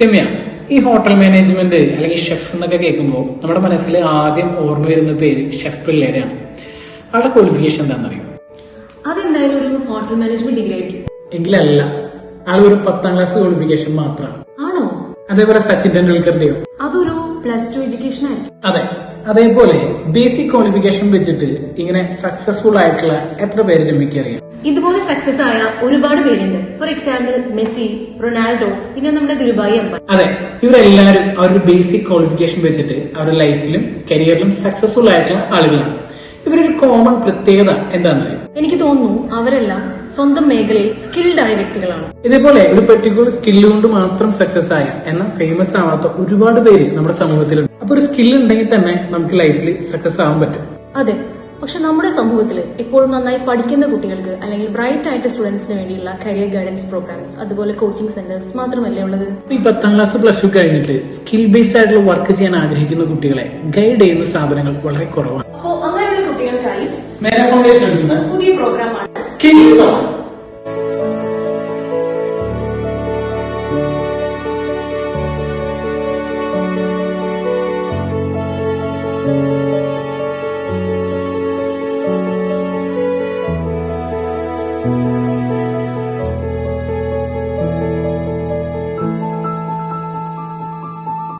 രമ്യ, ഈ hotel management അല്ലെങ്കിൽ chef എന്നൊക്കെ കേൾക്കുമ്പോൾ നമ്മുടെ മനസ്സിൽ ആദ്യം ഓർമ്മ വരുന്ന പേര് ഷെഫ് പിള്ളേരെയാണ്. ആളുടെ ക്വാളിഫിക്കേഷൻ എന്താണെന്നറിയോ? അതെന്തായാലും ഒരു ഹോട്ടൽ മാനേജ്മെന്റ് ഡിഗ്രി ആയിരിക്കും. എങ്കിലല്ല, ആൾ ഒരു 10ാം ക്ലാസ് ക്വാളിഫിക്കേഷൻ മാത്രമാണ്. ആണോ? അതേപോലെ സച്ചിൻ ടെണ്ടുൽക്കറിന്റെയോ? അതൊരു +2 എഡ്യൂക്കേഷൻ ആയിരിക്കും. അതെ, അതേപോലെ ബേസിക് ക്വാളിഫിക്കേഷൻ വെച്ചിട്ട് ഇങ്ങനെ സക്സസ്ഫുൾ ആയിട്ടുള്ള എത്ര പേര് രമ്യക്ക് അറിയാം? ഇതുപോലെ സക്സസ് ആയ ഒരുപാട് പേരുണ്ട്. ഫോർ എക്സാമ്പിൾ മെസ്സി, റൊണാൾഡോ, പിന്നെ നമ്മുടെ ദുരുബായി അമ്പ. അതെ, ഇവരെല്ലാവരും അവരുടെ ബേസിക് ക്വാളിഫിക്കേഷൻ വെച്ചിട്ട് അവരുടെ ലൈഫിലും കരിയറിലും സക്സസ്ഫുൾ ആയിട്ടുള്ള ആളുകളാണ്. ഇവരൊരു കോമൺ പ്രത്യേകത എന്താണെന്നറിയോ? എനിക്ക് തോന്നുന്നു അവരെല്ലാം സ്വന്തം മേഖലയിൽ സ്കിൽഡ് ആയ വ്യക്തികളാണ്. ഇതേപോലെ ഒരു പെർട്ടിക്കുലർ സ്കില്ല് കൊണ്ട് മാത്രം സക്സസ് ആയ എന്നാൽ ഫേമസ് ആവാത്ത ഒരുപാട് പേര് നമ്മുടെ സമൂഹത്തിലുണ്ട്. അപ്പൊ ഒരു സ്കിൽ ഉണ്ടെങ്കിൽ തന്നെ നമുക്ക് ലൈഫിൽ സക്സസ് ആവാൻ പറ്റും. അതെ, പക്ഷെ നമ്മുടെ സമൂഹത്തിൽ എപ്പോഴും നന്നായി പഠിക്കുന്ന കുട്ടികൾക്ക് അല്ലെങ്കിൽ ബ്രൈറ്റ് ആയിട്ട് സ്റ്റുഡൻസിന് വേണ്ടിയുള്ള കരിയർ ഗൈഡൻസ് പ്രോഗ്രാംസ്, അതുപോലെ കോച്ചിങ് സെന്റേഴ്സ് മാത്രമല്ലേ ഉള്ളത്. ഈ 10ാം ക്ലാസ് +2 കഴിഞ്ഞിട്ട് സ്കിൽ ബേസ്ഡ് ആയിട്ടുള്ള വർക്ക് ചെയ്യാൻ ആഗ്രഹിക്കുന്ന കുട്ടികളെ ഗൈഡ് ചെയ്യുന്ന സ്ഥാപനങ്ങൾ വളരെ കുറവാണ്. അപ്പോൾ അങ്ങനെയുള്ള കുട്ടികൾക്കായി സ്നേഹ ഫൗണ്ടേഷൻ പുതിയ പ്രോഗ്രാമാണ് സ്കിൽസ് ഓൺ.